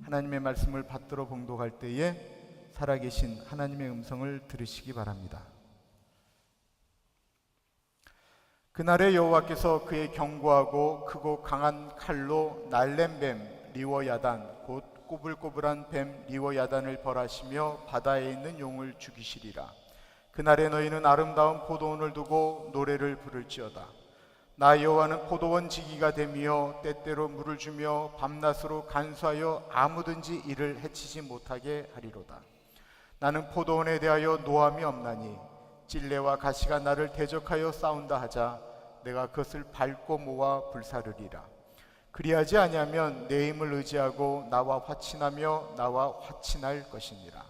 하나님의 말씀을 받들어 봉독할 때에 살아계신 하나님의 음성을 들으시기 바랍니다. 그날에 여호와께서 그의 견고하고 크고 강한 칼로 날랜 뱀 리워야단 곧 꼬불꼬불한 뱀 리워야단을 벌하시며 바다에 있는 용을 죽이시리라. 그날에 너희는 아름다운 포도원을 두고 노래를 부를지어다. 나 여호와는 포도원 지기가 되며 때때로 물을 주며 밤낮으로 간수하여 아무든지 이를 해치지 못하게 하리로다. 나는 포도원에 대하여 노함이 없나니 찔레와 가시가 나를 대적하여 싸운다 하자 내가 그것을 밟고 모아 불사르리라. 그리하지 아니하면 내 힘을 의지하고 나와 화친하며 나와 화친할 것이니라.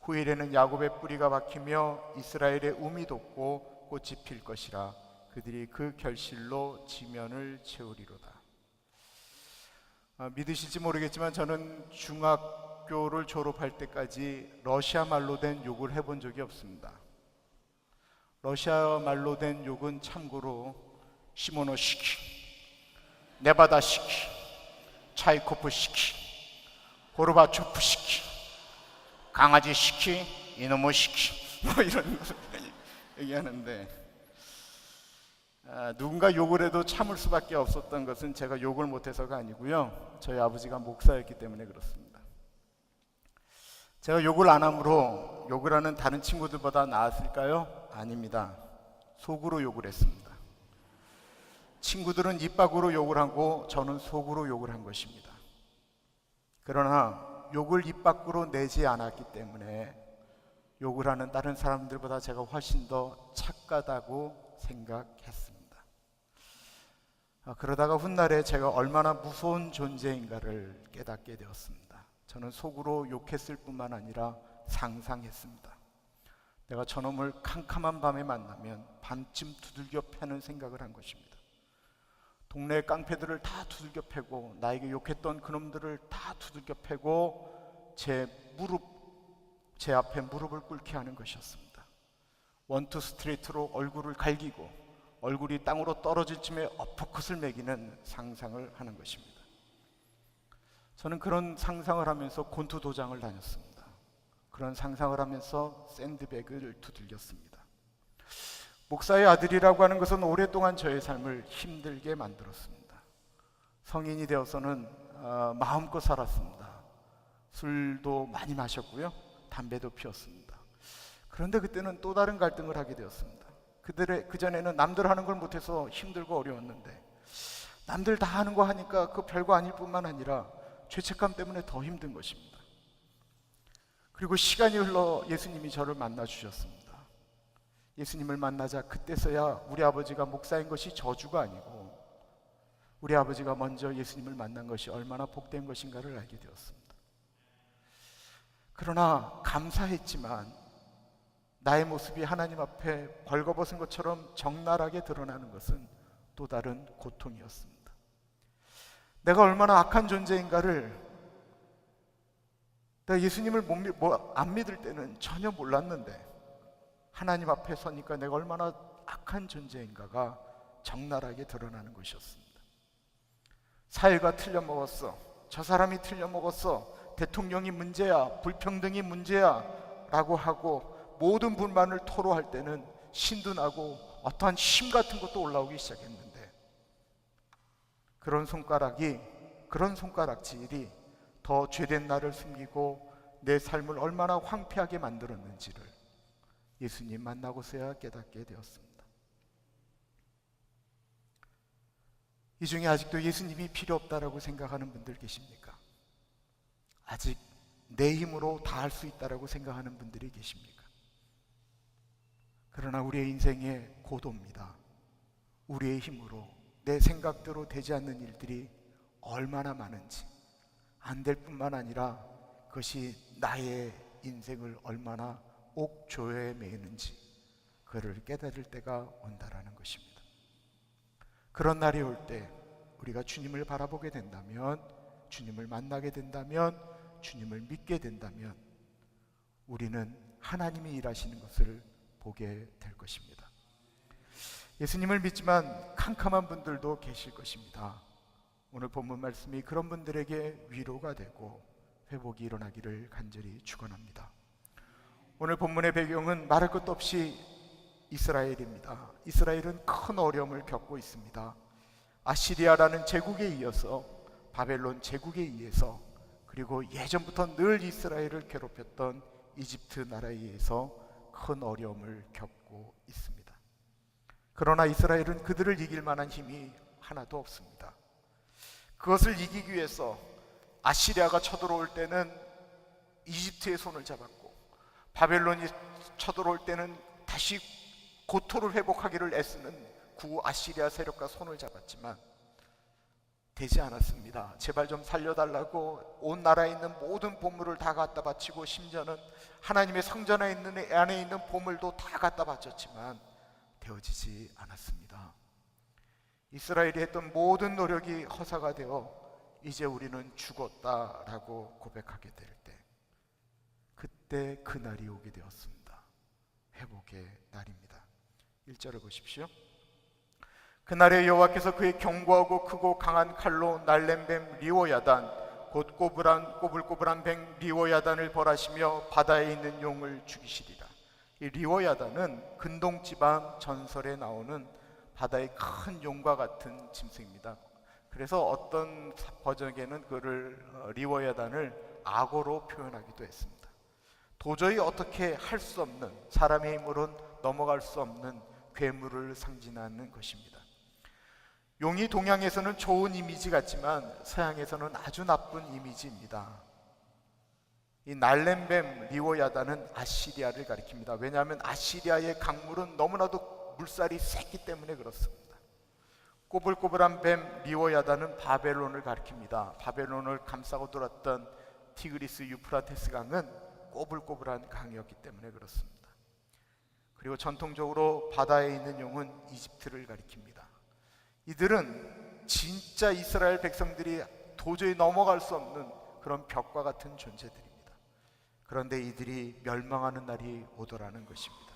후일에는 야곱의 뿌리가 박히며 이스라엘의 움이 돋고 꽃이 필 것이라. 그들이 그 결실로 지면을 채우리로다. 믿으실지 모르겠지만 저는 중학교를 졸업할 때까지 러시아 말로 된 욕을 해본 적이 없습니다. 러시아 말로 된 욕은 참고로 시모노시키, 네바다시키, 차이코프시키, 고르바초프시키, 강아지시키, 이노모시키 뭐 이런 것을 얘기하는데 누군가 욕을 해도 참을 수밖에 없었던 것은 제가 욕을 못해서가 아니고요, 저희 아버지가 목사였기 때문에 그렇습니다. 제가 욕을 안 함으로 욕을 하는 다른 친구들보다 나았을까요? 아닙니다. 속으로 욕을 했습니다. 친구들은 입 밖으로 욕을 하고 저는 속으로 욕을 한 것입니다. 그러나 욕을 입 밖으로 내지 않았기 때문에 욕을 하는 다른 사람들보다 제가 훨씬 더 착하다고 생각했습니다. 그러다가 훗날에 제가 얼마나 무서운 존재인가를 깨닫게 되었습니다. 저는 속으로 욕했을 뿐만 아니라 상상했습니다. 내가 저놈을 캄캄한 밤에 만나면 밤쯤 두들겨 패는 생각을 한 것입니다. 동네 깡패들을 다 두들겨 패고 나에게 욕했던 그놈들을 다 두들겨 패고 제 앞에 무릎을 꿇게 하는 것이었습니다. 원투 스트레이트로 얼굴을 갈기고 얼굴이 땅으로 떨어질 쯤에 어퍼컷을 매기는 상상을 하는 것입니다. 저는 그런 상상을 하면서 곤투 도장을 다녔습니다. 그런 상상을 하면서 샌드백을 두들겼습니다. 목사의 아들이라고 하는 것은 오랫동안 저의 삶을 힘들게 만들었습니다. 성인이 되어서는 마음껏 살았습니다. 술도 많이 마셨고요, 담배도 피웠습니다. 그런데 그때는 또 다른 갈등을 하게 되었습니다. 그전에는 남들 하는 걸 못해서 힘들고 어려웠는데 남들 다 하는 거 하니까 그 별거 아닐 뿐만 아니라 죄책감 때문에 더 힘든 것입니다. 그리고 시간이 흘러 예수님이 저를 만나 주셨습니다. 예수님을 만나자 그때서야 우리 아버지가 목사인 것이 저주가 아니고 우리 아버지가 먼저 예수님을 만난 것이 얼마나 복된 것인가를 알게 되었습니다. 그러나 감사했지만 나의 모습이 하나님 앞에 벌거벗은 것처럼 적나라하게 드러나는 것은 또 다른 고통이었습니다. 내가 얼마나 악한 존재인가를 내가 예수님을 안 믿을 때는 전혀 몰랐는데 하나님 앞에 서니까 내가 얼마나 악한 존재인가가 적나라하게 드러나는 것이었습니다. 사회가 틀려먹었어, 저 사람이 틀려먹었어, 대통령이 문제야, 불평등이 문제야 라고 하고 모든 불만을 토로할 때는 신도 나고 어떠한 힘 같은 것도 올라오기 시작했는데 그런 손가락질이 더 죄된 나를 숨기고 내 삶을 얼마나 황폐하게 만들었는지를 예수님 만나고서야 깨닫게 되었습니다. 이 중에 아직도 예수님이 필요 없다라고 생각하는 분들 계십니까? 아직 내 힘으로 다 할 수 있다라고 생각하는 분들이 계십니까? 그러나 우리의 인생의 고도입니다. 우리의 힘으로 내 생각대로 되지 않는 일들이 얼마나 많은지, 안 될 뿐만 아니라 그것이 나의 인생을 얼마나 옥조에 매이는지 그를 깨달을 때가 온다라는 것입니다. 그런 날이 올 때 우리가 주님을 바라보게 된다면, 주님을 만나게 된다면, 주님을 믿게 된다면 우리는 하나님이 일하시는 것을 보게 될 것입니다. 예수님을 믿지만 캄캄한 분들도 계실 것입니다. 오늘 본문 말씀이 그런 분들에게 위로가 되고 회복이 일어나기를 간절히 축원합니다. 오늘 본문의 배경은 말할 것도 없이 이스라엘입니다. 이스라엘은 큰 어려움을 겪고 있습니다. 아시리아라는 제국에 이어서 바벨론 제국에 의해서, 그리고 예전부터 늘 이스라엘을 괴롭혔던 이집트 나라에 의해서 큰 어려움을 겪고 있습니다. 그러나 이스라엘은 그들을 이길 만한 힘이 하나도 없습니다. 그것을 이기기 위해서 아시리아가 쳐들어올 때는 이집트의 손을 잡았고, 바벨론이 쳐들어올 때는 다시 고토를 회복하기를 애쓰는 구아시리아 세력과 손을 잡았지만 되지 않았습니다. 제발 좀 살려달라고 온 나라에 있는 모든 보물을 다 갖다 바치고, 심지어는 하나님의 성전 안에 있는 보물도 다 갖다 바쳤지만 되어지지 않았습니다. 이스라엘이 했던 모든 노력이 허사가 되어 이제 우리는 죽었다라고 고백하게 될 때, 그때 그날이 오게 되었습니다. 회복의 날입니다. 1절을 보십시오. 그날에 여호와께서 그의 견고하고 크고 강한 칼로 날렘뱀 리워야단 곧 꼬불꼬불한 뱀 리워야단을 벌하시며 바다에 있는 용을 죽이시리라. 이 리워야단은 근동지방 전설에 나오는 바다의 큰 용과 같은 짐승입니다. 그래서 어떤 버전에는 그를 리워야단을 악어로 표현하기도 했습니다. 도저히 어떻게 할 수 없는, 사람의 힘으로는 넘어갈 수 없는 괴물을 상징하는 것입니다. 용이 동양에서는 좋은 이미지 같지만 서양에서는 아주 나쁜 이미지입니다. 이 날렘뱀 리워야단은 아시리아를 가리킵니다. 왜냐하면 아시리아의 강물은 너무나도 물살이 세기 때문에 그렇습니다. 꼬불꼬불한 뱀 리워야단은 바벨론을 가리킵니다. 바벨론을 감싸고 돌았던 티그리스 유프라테스 강은 꼬불꼬불한 강이었기 때문에 그렇습니다. 그리고 전통적으로 바다에 있는 용은 이집트를 가리킵니다. 이들은 진짜 이스라엘 백성들이 도저히 넘어갈 수 없는 그런 벽과 같은 존재들입니다. 그런데 이들이 멸망하는 날이 오더라는 것입니다.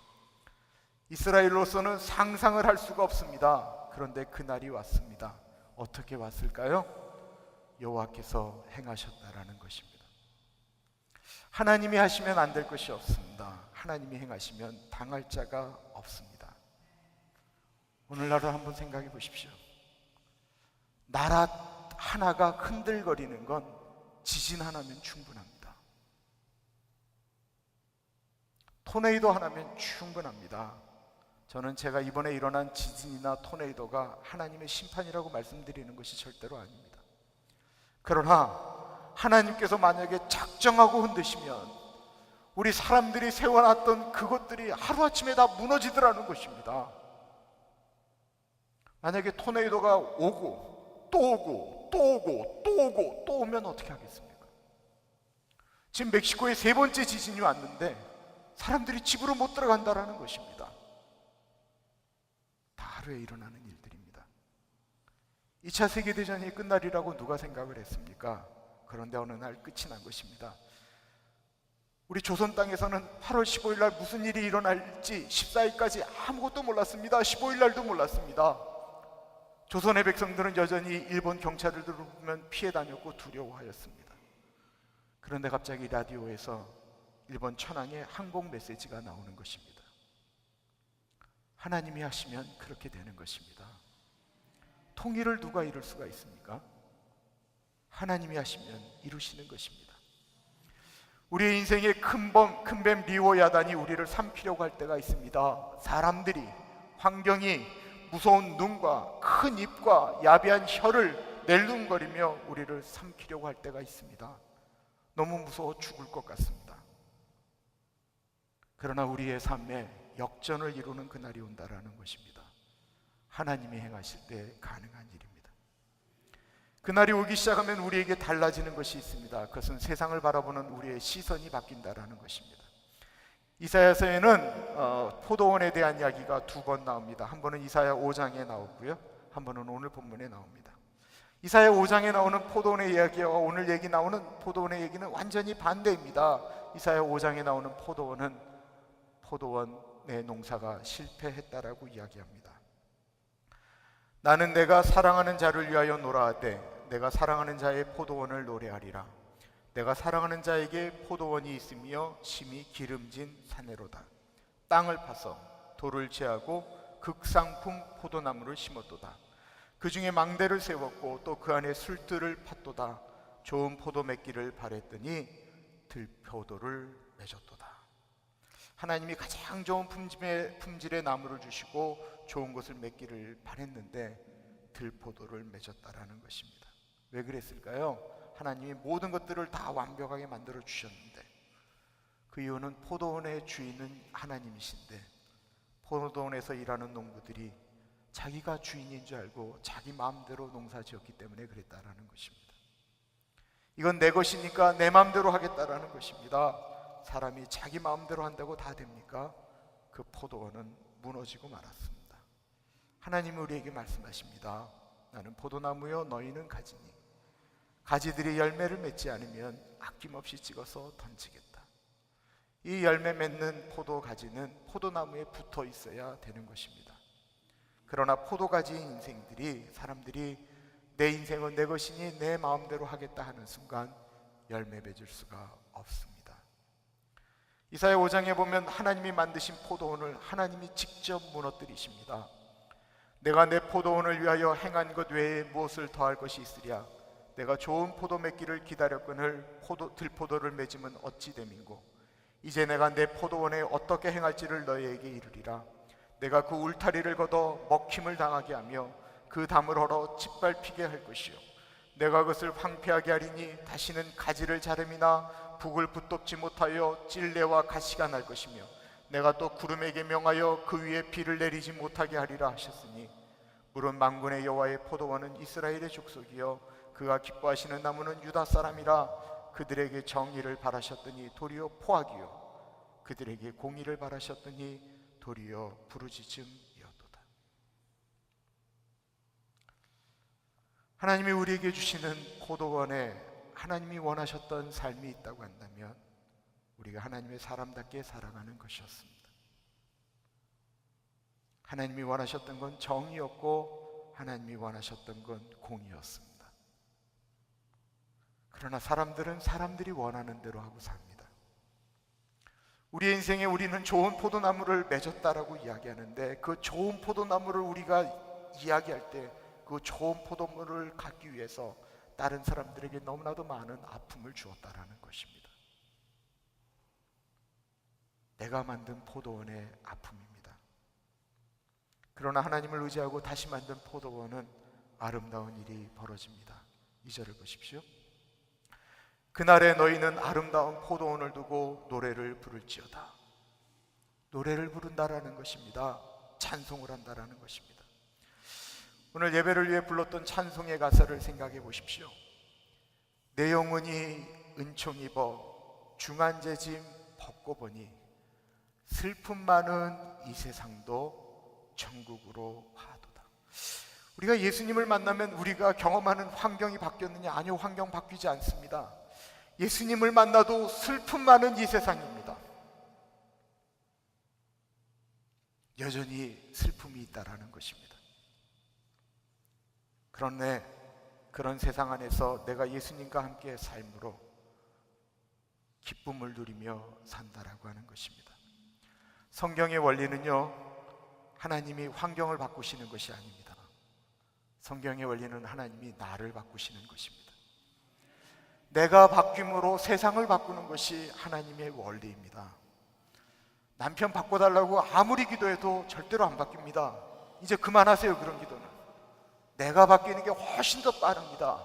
이스라엘로서는 상상을 할 수가 없습니다. 그런데 그 날이 왔습니다. 어떻게 왔을까요? 여호와께서 행하셨다라는 것입니다. 하나님이 하시면 안 될 것이 없습니다. 하나님이 행하시면 당할 자가 없습니다. 오늘날을 한번 생각해 보십시오. 나라 하나가 흔들거리는 건 지진 하나면 충분합니다. 토네이도 하나면 충분합니다. 저는 제가 이번에 일어난 지진이나 토네이도가 하나님의 심판이라고 말씀드리는 것이 절대로 아닙니다. 그러나 하나님께서 만약에 작정하고 흔드시면 우리 사람들이 세워놨던 그것들이 하루아침에 다 무너지더라는 것입니다. 만약에 토네이도가 오고 또 오고 또 오고 또 오고 또 오면 어떻게 하겠습니까? 지금 멕시코에 3번째 지진이 왔는데 사람들이 집으로 못 들어간다라는 것입니다. 다 하루에 일어나는 일들입니다. 2차 세계대전이 끝날이라고 누가 생각을 했습니까? 그런데 어느 날 끝이 난 것입니다. 우리 조선 땅에서는 8월 15일 날 무슨 일이 일어날지 14일까지 아무것도 몰랐습니다. 15일 날도 몰랐습니다. 조선의 백성들은 여전히 일본 경찰을 보면 피해 다녔고 두려워하였습니다. 그런데 갑자기 라디오에서 일본 천황의 항복 메시지가 나오는 것입니다. 하나님이 하시면 그렇게 되는 것입니다. 통일을 누가 이룰 수가 있습니까? 하나님이 하시면 이루시는 것입니다. 우리의 인생의 큰 뱀 리워야단이 우리를 삼키려고 할 때가 있습니다. 사람들이, 환경이 무서운 눈과 큰 입과 야비한 혀를 낼름거리며 우리를 삼키려고 할 때가 있습니다. 너무 무서워 죽을 것 같습니다. 그러나 우리의 삶에 역전을 이루는 그날이 온다라는 것입니다. 하나님이 행하실 때 가능한 일입니다. 그날이 오기 시작하면 우리에게 달라지는 것이 있습니다. 그것은 세상을 바라보는 우리의 시선이 바뀐다라는 것입니다. 이사야서에는 포도원에 대한 이야기가 2번 나옵니다. 한 번은 이사야 5장에 나오고요, 한 번은 오늘 본문에 나옵니다. 이사야 5장에 나오는 포도원의 이야기와 오늘 얘기 나오는 포도원의 얘기는 완전히 반대입니다. 이사야 5장에 나오는 포도원은 포도원의 농사가 실패했다라고 이야기합니다. 나는 내가 사랑하는 자를 위하여 노래하되 내가 사랑하는 자의 포도원을 노래하리라. 내가 사랑하는 자에게 포도원이 있으며 심히 기름진 사내로다. 땅을 파서 돌을 제하고 극상품 포도나무를 심었도다. 그 중에 망대를 세웠고 또 그 안에 술들을 팠도다. 좋은 포도 맺기를 바랬더니 들포도를 맺었도다. 하나님이 가장 좋은 품질의 나무를 주시고 좋은 것을 맺기를 바랬는데 들포도를 맺었다라는 것입니다. 왜 그랬을까요? 하나님이 모든 것들을 다 완벽하게 만들어 주셨는데, 그 이유는 포도원의 주인은 하나님이신데 포도원에서 일하는 농부들이 자기가 주인인 줄 알고 자기 마음대로 농사 지었기 때문에 그랬다라는 것입니다. 이건 내 것이니까 내 마음대로 하겠다라는 것입니다. 사람이 자기 마음대로 한다고 다 됩니까? 그 포도원은 무너지고 말았습니다. 하나님이 우리에게 말씀하십니다. 나는 포도나무여 너희는 가지니 가지들이 열매를 맺지 않으면 아낌없이 찍어서 던지겠다. 이 열매 맺는 포도 가지는 포도나무에 붙어 있어야 되는 것입니다. 그러나 포도가지인 인생들이, 사람들이 내 인생은 내 것이니 내 마음대로 하겠다 하는 순간 열매 맺을 수가 없습니다. 이사야 5장에 보면 하나님이 만드신 포도원을 하나님이 직접 무너뜨리십니다. 내가 내 포도원을 위하여 행한 것 외에 무엇을 더할 것이 있으랴. 내가 좋은 포도 맺기를 기다렸거늘 들포도를 맺으면 어찌 됨인고. 이제 내가 내 포도원에 어떻게 행할지를 너희에게 이르리라. 내가 그 울타리를 걷어 먹힘을 당하게 하며 그 담을 헐어 짓밟히게 할 것이요, 내가 그것을 황폐하게 하리니 다시는 가지를 자름이나 북을 붙덮지 못하여 찔레와 가시가 날 것이며, 내가 또 구름에게 명하여 그 위에 비를 내리지 못하게 하리라 하셨으니, 물은 만군의 여호와의 포도원은 이스라엘의 족속이요 그가 기뻐하시는 나무는 유다 사람이라. 그들에게 정의를 바라셨더니 도리어 포악이요 그들에게 공의를 바라셨더니 도리어 부르짖음이었도다. 하나님이 우리에게 주시는 포도원에 하나님이 원하셨던 삶이 있다고 한다면 우리가 하나님의 사람답게 살아가는 것이었습니다. 하나님이 원하셨던 건 정의였고 하나님이 원하셨던 건 공의였습니다. 그러나 사람들은 사람들이 원하는 대로 하고 삽니다. 우리의 인생에 우리는 좋은 포도나무를 맺었다라고 이야기하는데, 그 좋은 포도나무를 우리가 이야기할 때 그 좋은 포도물을 갖기 위해서 다른 사람들에게 너무나도 많은 아픔을 주었다라는 것입니다. 내가 만든 포도원의 아픔입니다. 그러나 하나님을 의지하고 다시 만든 포도원은 아름다운 일이 벌어집니다. 2절을 보십시오. 그날에 너희는 아름다운 포도원을 두고 노래를 부를지어다. 노래를 부른다라는 것입니다. 찬송을 한다라는 것입니다. 오늘 예배를 위해 불렀던 찬송의 가사를 생각해 보십시오. 내 영혼이 은총 입어 중한제짐 벗고 보니 슬픔 많은 이 세상도 천국으로 하도다. 우리가 예수님을 만나면 우리가 경험하는 환경이 바뀌었느냐? 아니요, 환경 바뀌지 않습니다. 예수님을 만나도 슬픔 많은 이 세상입니다. 여전히 슬픔이 있다라는 것입니다. 그런데 그런 세상 안에서 내가 예수님과 함께 삶으로 기쁨을 누리며 산다라고 하는 것입니다. 성경의 원리는요, 하나님이 환경을 바꾸시는 것이 아닙니다. 성경의 원리는 하나님이 나를 바꾸시는 것입니다. 내가 바뀜으로 세상을 바꾸는 것이 하나님의 원리입니다. 남편 바꿔달라고 아무리 기도해도 절대로 안 바뀝니다. 이제 그만하세요, 그런 기도는. 내가 바뀌는 게 훨씬 더 빠릅니다.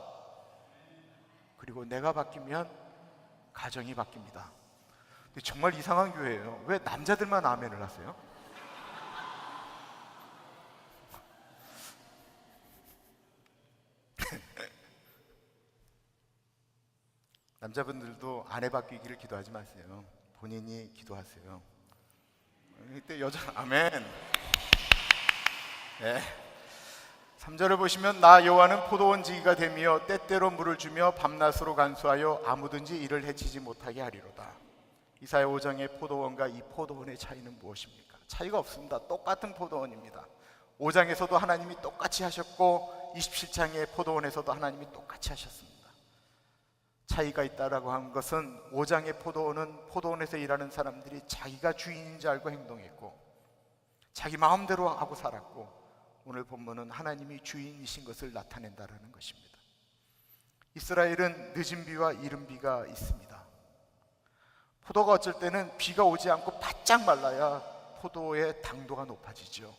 그리고 내가 바뀌면 가정이 바뀝니다. 근데 정말 이상한 교회예요. 왜 남자들만 아멘을 하세요? 남자분들도 아내 바뀌기를 기도하지 마세요. 본인이 기도하세요. 이때 여자 아멘. 네. 3절을 보시면 나 여호와는 포도원 지기가 되며 때때로 물을 주며 밤낮으로 간수하여 아무든지 이를 해치지 못하게 하리로다. 이사야 5장의 포도원과 이 포도원의 차이는 무엇입니까? 차이가 없습니다. 똑같은 포도원입니다. 5장에서도 하나님이 똑같이 하셨고 27장의 포도원에서도 하나님이 똑같이 하셨습니다. 차이가 있다라고 한 것은 5장의 포도원은 포도원에서 일하는 사람들이 자기가 주인인 줄 알고 행동했고 자기 마음대로 하고 살았고, 오늘 본문은 하나님이 주인이신 것을 나타낸다라는 것입니다. 이스라엘은 늦은 비와 이른 비가 있습니다. 포도가 어쩔 때는 비가 오지 않고 바짝 말라야 포도의 당도가 높아지죠.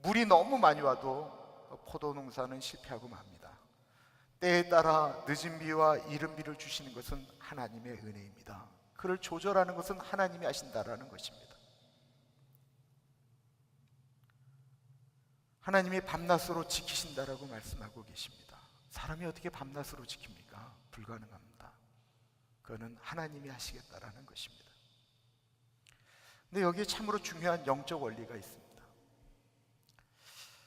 물이 너무 많이 와도 포도 농사는 실패하고 맙니다. 때에 따라 늦은 비와 이른 비를 주시는 것은 하나님의 은혜입니다. 그를 조절하는 것은 하나님이 하신다라는 것입니다. 하나님이 밤낮으로 지키신다라고 말씀하고 계십니다. 사람이 어떻게 밤낮으로 지킵니까? 불가능합니다. 그거는 하나님이 하시겠다라는 것입니다. 근데 여기에 참으로 중요한 영적 원리가 있습니다.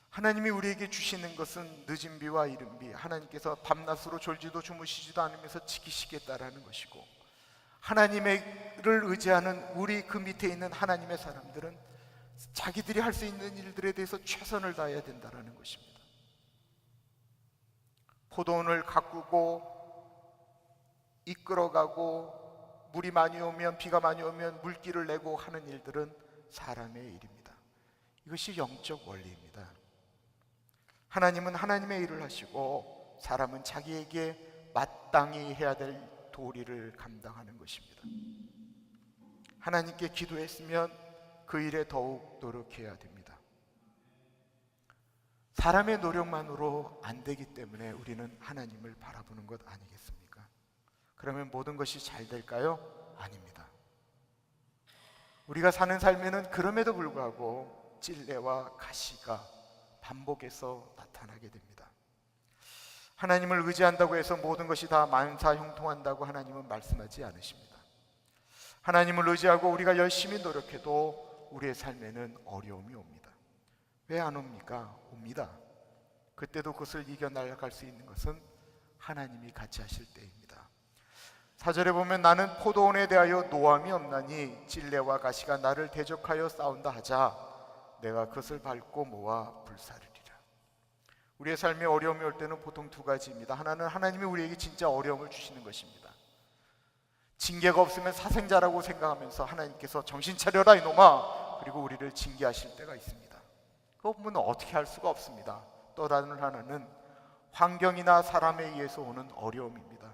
하나님이 우리에게 주시는 것은 늦은 비와 이른 비, 하나님께서 밤낮으로 졸지도 주무시지도 않으면서 지키시겠다라는 것이고, 하나님을 의지하는 우리 그 밑에 있는 하나님의 사람들은 자기들이 할 수 있는 일들에 대해서 최선을 다해야 된다는 것입니다. 포도원을 가꾸고 이끌어가고 물이 많이 오면, 비가 많이 오면 물기를 내고 하는 일들은 사람의 일입니다. 이것이 영적 원리입니다. 하나님은 하나님의 일을 하시고 사람은 자기에게 마땅히 해야 될 도리를 감당하는 것입니다. 하나님께 기도했으면 그 일에 더욱 노력해야 됩니다. 사람의 노력만으로 안 되기 때문에 우리는 하나님을 바라보는 것 아니겠습니까? 그러면 모든 것이 잘 될까요? 아닙니다. 우리가 사는 삶에는 그럼에도 불구하고 찔레와 가시가 반복해서 나타나게 됩니다. 하나님을 의지한다고 해서 모든 것이 다 만사형통한다고 하나님은 말씀하지 않으십니다. 하나님을 의지하고 우리가 열심히 노력해도 우리의 삶에는 어려움이 옵니다. 왜 안 옵니까? 옵니다. 그때도 그것을 이겨나갈 수 있는 것은 하나님이 같이 하실 때입니다. 4절에 보면 나는 포도원에 대하여 노함이 없나니 찔레와 가시가 나를 대적하여 싸운다 하자 내가 그것을 밟고 모아 불사르리라. 우리의 삶에 어려움이 올 때는 보통 두 가지입니다. 하나는 하나님이 우리에게 진짜 어려움을 주시는 것입니다. 징계가 없으면 사생자라고 생각하면서 하나님께서 정신 차려라 이놈아, 그리고 우리를 징계하실 때가 있습니다. 그 부분은 어떻게 할 수가 없습니다. 또 다른 하나는 환경이나 사람에 의해서 오는 어려움입니다.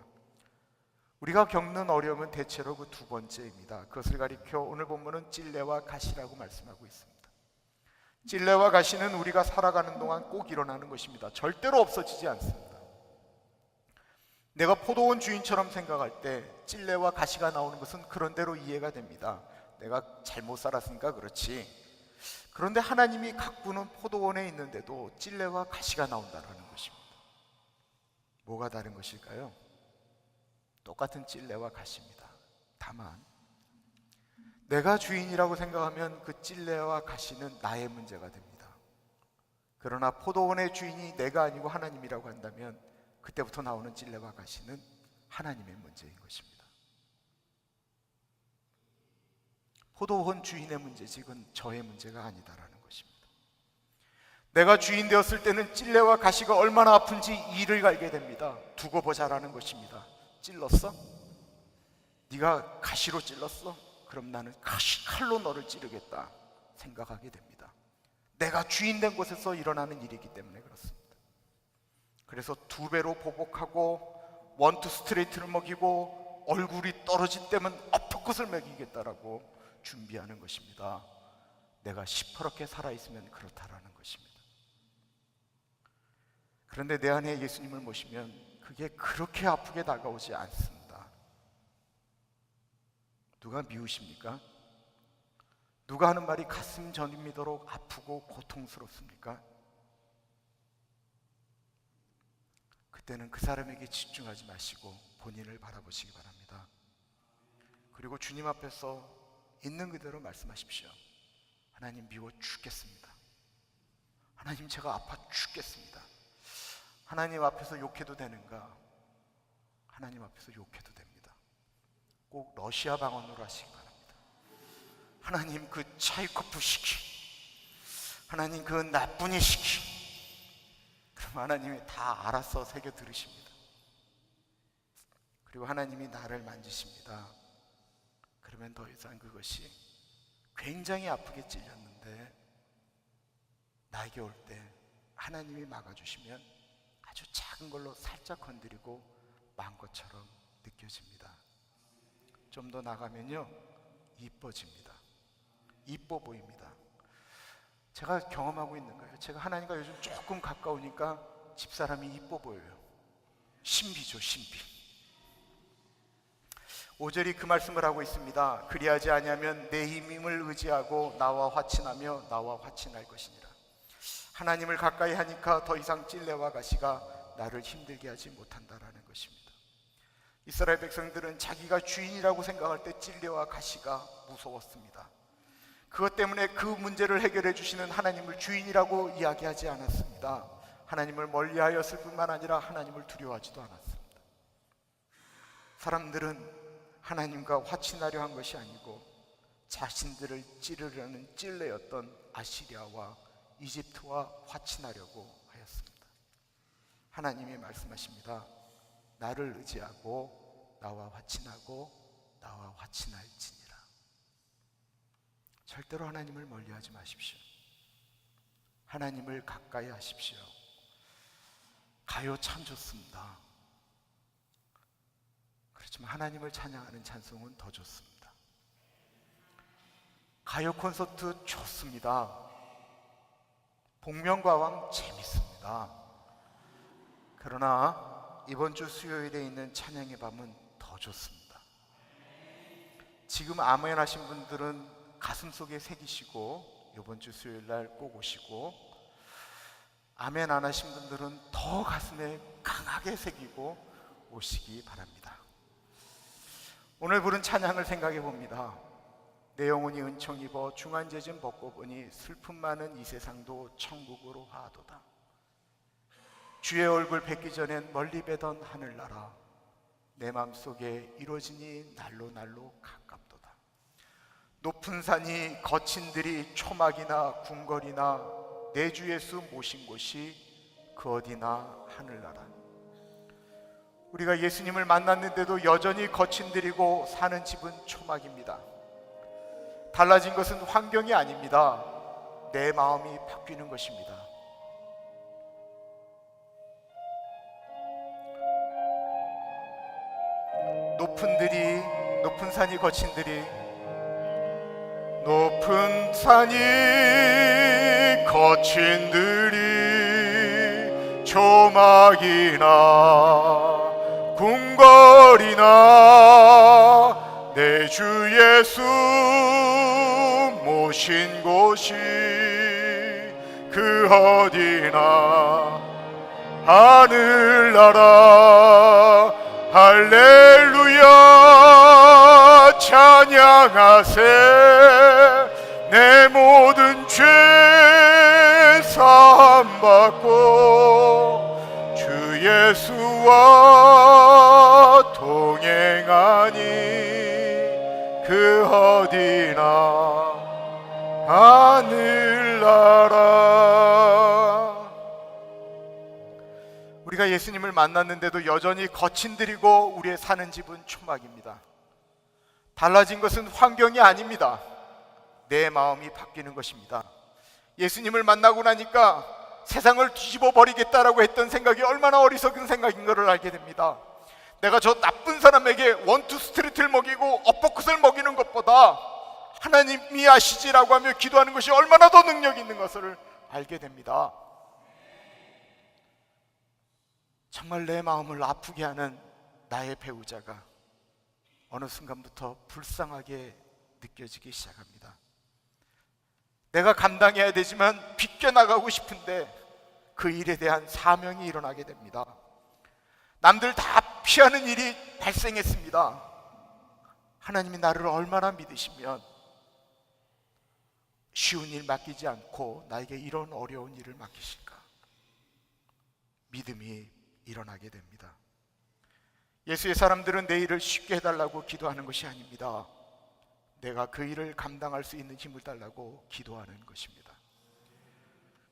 우리가 겪는 어려움은 대체로 그 두 번째입니다. 그것을 가리켜 오늘 본문은 찔레와 가시라고 말씀하고 있습니다. 찔레와 가시는 우리가 살아가는 동안 꼭 일어나는 것입니다. 절대로 없어지지 않습니다. 내가 포도원 주인처럼 생각할 때 찔레와 가시가 나오는 것은 그런대로 이해가 됩니다. 내가 잘못 살았으니까 그렇지. 그런데 하나님이 가꾸는 포도원에 있는데도 찔레와 가시가 나온다는 것입니다. 뭐가 다른 것일까요? 똑같은 찔레와 가시입니다. 다만 내가 주인이라고 생각하면 그 찔레와 가시는 나의 문제가 됩니다. 그러나 포도원의 주인이 내가 아니고 하나님이라고 한다면 그때부터 나오는 찔레와 가시는 하나님의 문제인 것입니다. 포도원 주인의 문제지 그건 저의 문제가 아니다라는 것입니다. 내가 주인 되었을 때는 찔레와 가시가 얼마나 아픈지 이를 알게 됩니다. 두고 보자라는 것입니다. 찔렀어? 네가 가시로 찔렀어? 그럼 나는 칼로 너를 찌르겠다 생각하게 됩니다. 내가 주인 된 곳에서 일어나는 일이기 때문에 그렇습니다. 그래서 두 배로 보복하고 원투 스트레이트를 먹이고 얼굴이 떨어질 때면 어퍼컷을 먹이겠다라고 준비하는 것입니다. 내가 시퍼렇게 살아있으면 그렇다라는 것입니다. 그런데 내 안에 예수님을 모시면 그게 그렇게 아프게 다가오지 않습니다. 누가 미우십니까? 누가 하는 말이 가슴 저림이도록 아프고 고통스럽습니까? 그때는 그 사람에게 집중하지 마시고 본인을 바라보시기 바랍니다. 그리고 주님 앞에서 있는 그대로 말씀하십시오. 하나님 미워 죽겠습니다. 하나님 제가 아파 죽겠습니다. 하나님 앞에서 욕해도 되는가? 하나님 앞에서 욕해도 됩니다. 꼭 러시아 방언으로 하시기 바랍니다. 하나님 그 차이코프 시키, 하나님 그 나쁜이 시키, 그럼 하나님이 다 알아서 새겨 들으십니다. 그리고 하나님이 나를 만지십니다. 그러면 더 이상 그것이 굉장히 아프게 찔렸는데 나에게 올 때 하나님이 막아주시면 아주 작은 걸로 살짝 건드리고 만 것처럼 느껴집니다. 좀 더 나가면요, 이뻐집니다. 이뻐 보입니다. 제가 경험하고 있는 거예요. 제가 하나님과 요즘 조금 가까우니까 집사람이 이뻐 보여요. 신비죠, 신비. 5절이 그 말씀을 하고 있습니다. 그리하지 아니하면 내 힘을 의지하고 나와 화친하며 나와 화친할 것이니라. 하나님을 가까이 하니까 더 이상 찔레와 가시가 나를 힘들게 하지 못한다라는 것입니다. 이스라엘 백성들은 자기가 주인이라고 생각할 때 찔레와 가시가 무서웠습니다. 그것 때문에 그 문제를 해결해 주시는 하나님을 주인이라고 이야기하지 않았습니다. 하나님을 멀리하였을 뿐만 아니라 하나님을 두려워하지도 않았습니다. 사람들은 하나님과 화친하려 한 것이 아니고 자신들을 찌르려는 찔레였던 아시리아와 이집트와 화친하려고 하였습니다. 하나님이 말씀하십니다. 나를 의지하고 나와 화친하고 나와 화친할지니라. 절대로 하나님을 멀리하지 마십시오. 하나님을 가까이 하십시오. 가요 참 좋습니다. 그렇지만 하나님을 찬양하는 찬송은 더 좋습니다. 가요 콘서트 좋습니다. 복면가왕 재밌습니다. 그러나 이번 주 수요일에 있는 찬양의 밤은 더 좋습니다. 지금 아멘 하신 분들은 가슴속에 새기시고 이번 주 수요일 날 꼭 오시고, 아멘 안 하신 분들은 더 가슴에 강하게 새기고 오시기 바랍니다. 오늘 부른 찬양을 생각해 봅니다. 내 영혼이 은총 입어 중한죄진 벗고 보니 슬픔 많은 이 세상도 천국으로 하도다. 주의 얼굴 뵙기 전엔 멀리 뵈던 하늘나라 내 맘속에 이루어지니 날로 날로 가깝도다. 높은 산이 거친 들이 초막이나 궁궐이나 내 주 예수 모신 곳이 그 어디나 하늘나라. 우리가 예수님을 만났는데도 여전히 거친 들이고 사는 집은 초막입니다. 달라진 것은 환경이 아닙니다. 내 마음이 바뀌는 것입니다. 높은 산이 거친 들이, 높은 산이 거친 들이 초막이나 궁궐이나 내 주 예수 모신 곳이 그 어디나 하늘나라. 할렐루야 찬양하세. 내 모든 죄 사함받고 주 예수와 동행하니 그 어디나 하늘나라. 우리가 예수님을 만났는데도 여전히 거친 들이고 우리의 사는 집은 초막입니다. 달라진 것은 환경이 아닙니다. 내 마음이 바뀌는 것입니다. 예수님을 만나고 나니까 세상을 뒤집어 버리겠다라고 했던 생각이 얼마나 어리석은 생각인 것을 알게 됩니다. 내가 저 나쁜 사람에게 원투 스트리트를 먹이고 엇버컷을 먹이는 것보다 하나님이 아시지라고 하며 기도하는 것이 얼마나 더 능력이 있는 것을 알게 됩니다. 정말 내 마음을 아프게 하는 나의 배우자가 어느 순간부터 불쌍하게 느껴지기 시작합니다. 내가 감당해야 되지만 비껴나가고 싶은데 그 일에 대한 사명이 일어나게 됩니다. 남들 다 피하는 일이 발생했습니다. 하나님이 나를 얼마나 믿으시면 쉬운 일 맡기지 않고 나에게 이런 어려운 일을 맡기실까? 믿음이 일어나게 됩니다. 예수의 사람들은 내 일을 쉽게 해달라고 기도하는 것이 아닙니다. 내가 그 일을 감당할 수 있는 힘을 달라고 기도하는 것입니다.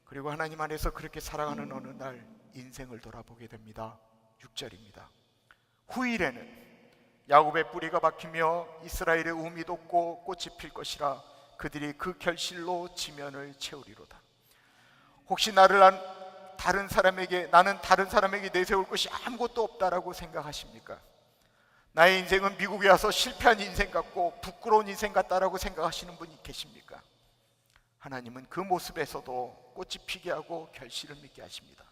그리고 하나님 안에서 그렇게 살아가는 어느 날 인생을 돌아보게 됩니다. 6절입니다. 후일에는 야곱의 뿌리가 박히며 이스라엘의 우미 돋고 꽃이 필 것이라. 그들이 그 결실로 지면을 채우리로다. 혹시 나는 다른 사람에게 내세울 것이 아무것도 없다라고 생각하십니까? 나의 인생은 미국에 와서 실패한 인생 같고 부끄러운 인생 같다라고 생각하시는 분이 계십니까? 하나님은 그 모습에서도 꽃이 피게 하고 결실을 맺게 하십니다.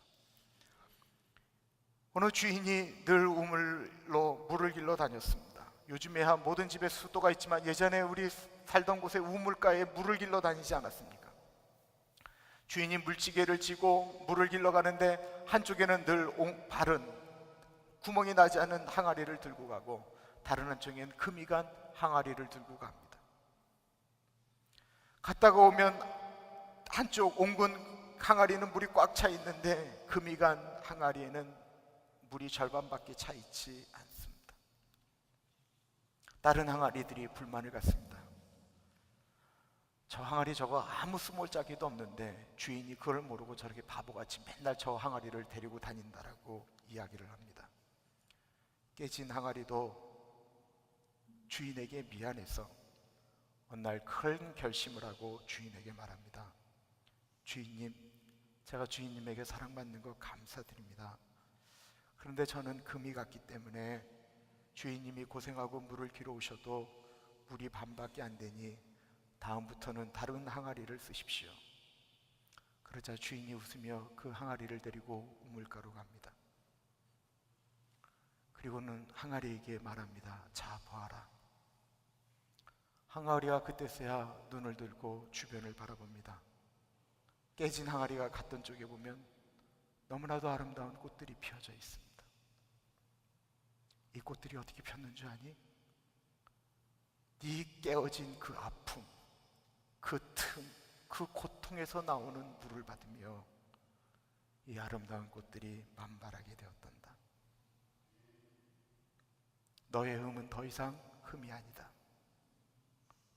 어느 주인이 늘 우물로 물을 길러 다녔습니다. 요즘에야 모든 집에 수도가 있지만 예전에 우리 살던 곳에 우물가에 물을 길러 다니지 않았습니까? 주인이 물지개를 지고 물을 길러 가는데 한쪽에는 늘 바른 구멍이 나지 않은 항아리를 들고 가고 다른 한쪽에는 금이 간 항아리를 들고 갑니다. 갔다가 오면 한쪽 옹근 항아리는 물이 꽉 차 있는데 금이 간 항아리에는 물이 절반밖에 차 있지 않습니다. 다른 항아리들이 불만을 갖습니다. 저 항아리 저거 아무 스몰짝이도 없는데 주인이 그걸 모르고 저렇게 바보같이 맨날 저 항아리를 데리고 다닌다라고 이야기를 합니다. 깨진 항아리도 주인에게 미안해서 어느 날 큰 결심을 하고 주인에게 말합니다. 주인님, 제가 주인님에게 사랑받는 거 감사드립니다. 그런데 저는 금이 갔기 때문에 주인님이 고생하고 물을 길어 오셔도 물이 반밖에 안 되니 다음부터는 다른 항아리를 쓰십시오. 그러자 주인이 웃으며 그 항아리를 데리고 우물가로 갑니다. 그리고는 항아리에게 말합니다. 자, 보아라. 항아리가 그때서야 눈을 들고 주변을 바라봅니다. 깨진 항아리가 갔던 쪽에 보면 너무나도 아름다운 꽃들이 피어져 있습니다. 이 꽃들이 어떻게 폈는 줄 아니? 네 깨어진 그 아픔, 그 틈, 그 고통에서 나오는 물을 받으며 이 아름다운 꽃들이 만발하게 되었단다. 너의 흠은 더 이상 흠이 아니다.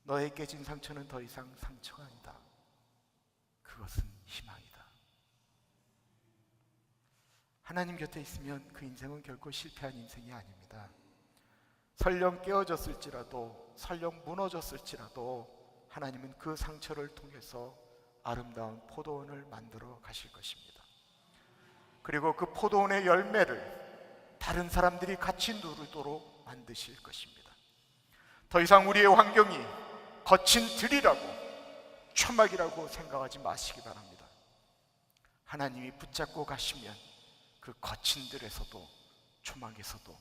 너의 깨진 상처는 더 이상 상처가 아니다. 그것은 희망이다. 하나님 곁에 있으면 그 인생은 결코 실패한 인생이 아닙니다. 설령 깨어졌을지라도, 설령 무너졌을지라도 하나님은 그 상처를 통해서 아름다운 포도원을 만들어 가실 것입니다. 그리고 그 포도원의 열매를 다른 사람들이 같이 누리도록 만드실 것입니다. 더 이상 우리의 환경이 거친 들이라고, 초막이라고 생각하지 마시기 바랍니다. 하나님이 붙잡고 가시면 그 거친 들에서도 초막에서도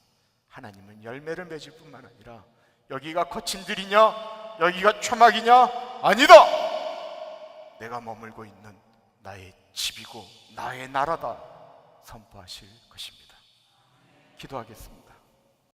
하나님은 열매를 맺을 뿐만 아니라 여기가 거친 들이냐 여기가 초막이냐 아니다. 내가 머물고 있는 나의 집이고 나의 나라다 선포하실 것입니다. 기도하겠습니다.